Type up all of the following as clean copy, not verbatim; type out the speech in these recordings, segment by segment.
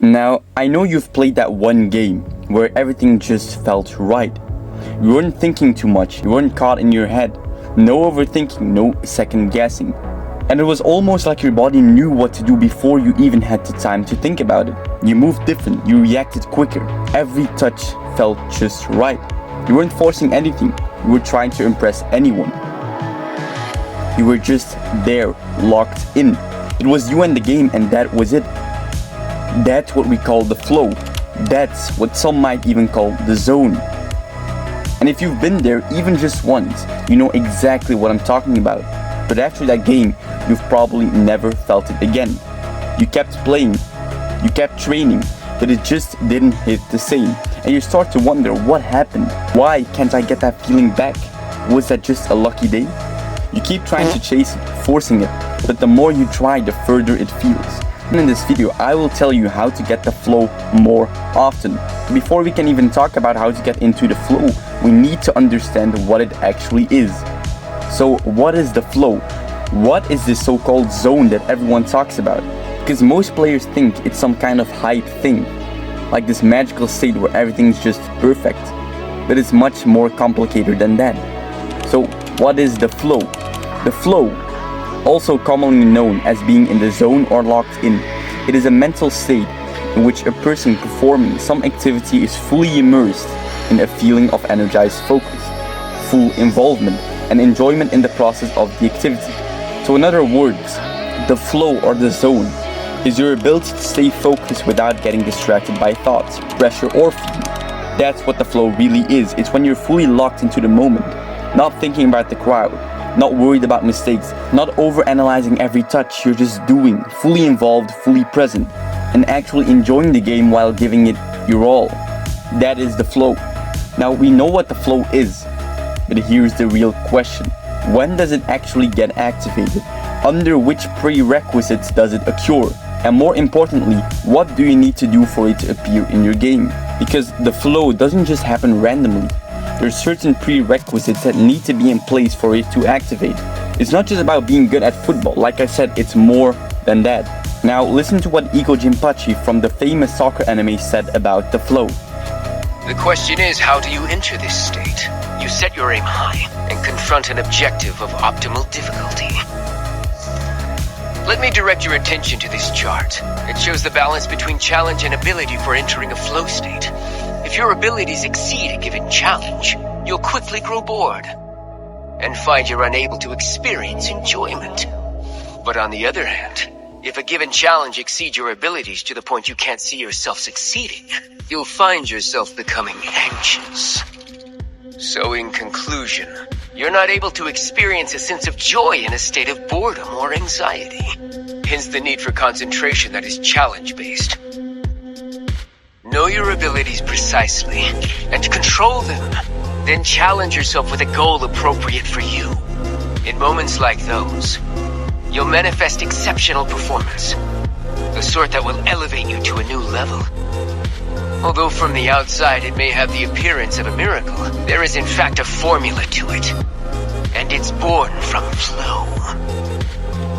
Now, I know you've played that one game where everything just felt right. You weren't thinking too much, you weren't caught in your head. No overthinking, no second guessing. And it was almost like your body knew what to do before you even had the time to think about it. You moved different, you reacted quicker. Every touch felt just right. You weren't forcing anything, you were trying to impress anyone. You were just there, locked in. It was you and the game, and that was it. That's what we call the flow. That's what some might even call the zone. And if you've been there even just once, you know exactly what I'm talking about. But after that game, you've probably never felt it again. You kept playing, you kept training, but it just didn't hit the same. And you start to wonder what happened. Why can't I get that feeling back? Was that just a lucky day? You keep trying to chase it, forcing it, but the more you try, the further it feels. And in this video, I will tell you how to get the flow more often. Before we can even talk about how to get into the flow, we need to understand what it actually is. So what is the flow? What is this so-called zone that everyone talks about? Because most players think it's some kind of hype thing, like this magical state where everything's just perfect. But it's much more complicated than that. So what is the flow? The flow, also commonly known as being in the zone or locked in, it is a mental state in which a person performing some activity is fully immersed in a feeling of energized focus, full involvement, and enjoyment in the process of the activity. So in other words, the flow or the zone is your ability to stay focused without getting distracted by thoughts, pressure, or fear. That's what the flow really is. It's when you're fully locked into the moment, not thinking about the crowd, not worried about mistakes, not overanalyzing every touch. You're just doing, fully involved, fully present, and actually enjoying the game while giving it your all. That is the flow. Now we know what the flow is, but here's the real question. When does it actually get activated? Under which prerequisites does it occur? And more importantly, what do you need to do for it to appear in your game? Because the flow doesn't just happen randomly. There are certain prerequisites that need to be in place for it to activate. It's not just about being good at football. Like I said, it's more than that. Now listen to what Igo Jinpachi from the famous soccer anime said about the flow. The question is, how do you enter this state? You set your aim high and confront an objective of optimal difficulty. Let me direct your attention to this chart. It shows the balance between challenge and ability for entering a flow state. If your abilities exceed a given challenge, you'll quickly grow bored and find you're unable to experience enjoyment. But on the other hand, if a given challenge exceeds your abilities to the point you can't see yourself succeeding, you'll find yourself becoming anxious. So in conclusion, you're not able to experience a sense of joy in a state of boredom or anxiety. Hence the need for concentration that is challenge-based. Know your abilities precisely and control them. Then challenge yourself with a goal appropriate for you. In moments like those, you'll manifest exceptional performance, the sort that will elevate you to a new level. Although from the outside it may have the appearance of a miracle, there is in fact a formula to it, and it's born from flow.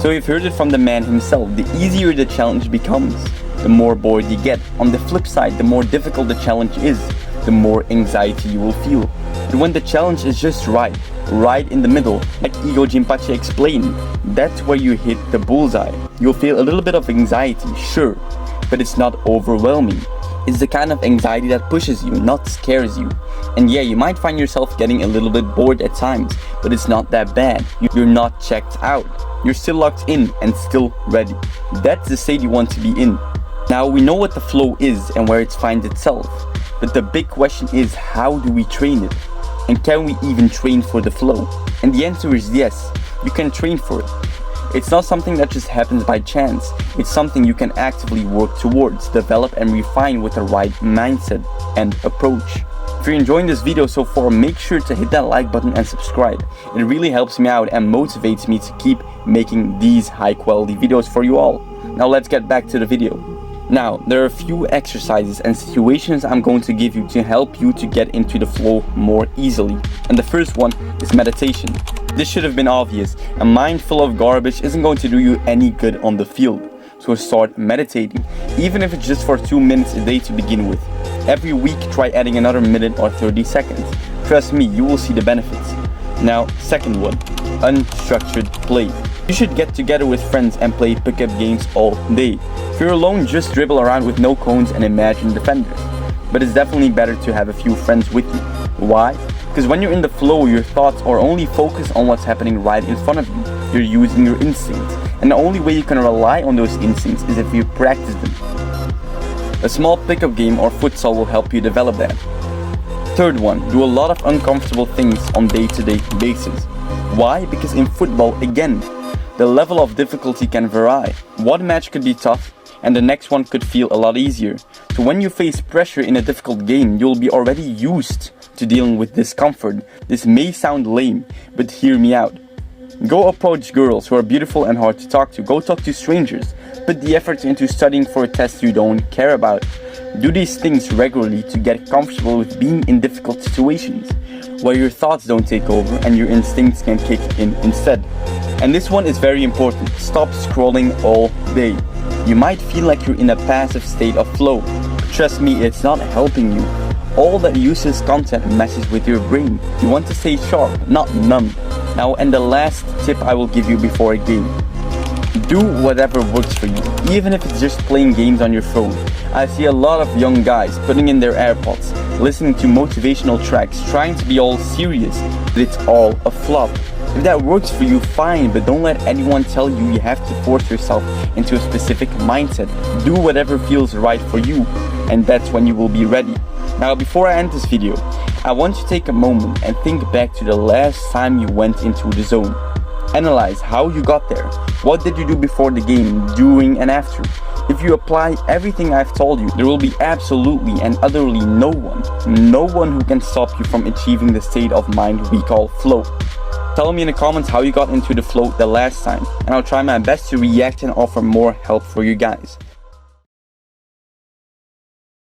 So you've heard it from the man himself. The easier the challenge becomes, the more bored you get. On the flip side, the more difficult the challenge is, the more anxiety you will feel. But when the challenge is just right in the middle, like Igo Jinpachi explained, that's where you hit the bullseye. You'll feel a little bit of anxiety, sure, but it's not overwhelming. It's the kind of anxiety that pushes you, not scares you. And yeah, you might find yourself getting a little bit bored at times, but it's not that bad. You're not checked out. You're still locked in and still ready. That's the state you want to be in. Now we know what the flow is and where it finds itself. But the big question is, how do we train it? And can we even train for the flow? And the answer is yes, you can train for it. It's not something that just happens by chance. It's something you can actively work towards, develop and refine with the right mindset and approach. If you're enjoying this video so far, make sure to hit that like button and subscribe. It really helps me out and motivates me to keep making these high quality videos for you all. Now let's get back to the video. Now, there are a few exercises and situations I'm going to give you to help you to get into the flow more easily. And the first one is meditation. This should have been obvious. A mind full of garbage isn't going to do you any good on the field. So start meditating, even if it's just for 2 minutes a day to begin with. Every week try adding another minute or 30 seconds. Trust me, you will see the benefits. Now, second one, unstructured play. You should get together with friends and play pickup games all day. If you're alone, just dribble around with no cones and imagine defenders. But it's definitely better to have a few friends with you. Why? Because when you're in the flow, your thoughts are only focused on what's happening right in front of you. You're using your instincts. And the only way you can rely on those instincts is if you practice them. A small pickup game or futsal will help you develop that. Third one, do a lot of uncomfortable things on day-to-day basis. Why? Because in football, again, the level of difficulty can vary. One match could be tough, and the next one could feel a lot easier. So when you face pressure in a difficult game, you'll be already used to dealing with discomfort. This may sound lame, but hear me out. Go approach girls who are beautiful and hard to talk to. Go talk to strangers. Put the effort into studying for a test you don't care about. Do these things regularly to get comfortable with being in difficult situations, where your thoughts don't take over and your instincts can kick in instead. And this one is very important. Stop scrolling all day. You might feel like you're in a passive state of flow. Trust me, it's not helping you. All that useless content messes with your brain. You want to stay sharp, not numb. Now, and the last tip I will give you before a game. Do whatever works for you, even if it's just playing games on your phone. I see a lot of young guys putting in their AirPods, listening to motivational tracks, trying to be all serious, but it's all a flop. If that works for you, fine, but don't let anyone tell you have to force yourself into a specific mindset. Do whatever feels right for you, and that's when you will be ready. Now, before I end this video, I want you to take a moment and think back to the last time you went into the zone. Analyze how you got there. What did you do before the game, during and after? If you apply everything I've told you, there will be absolutely and utterly no one who can stop you from achieving the state of mind we call flow. Tell me in the comments how you got into the flow the last time, and I'll try my best to react and offer more help for you guys.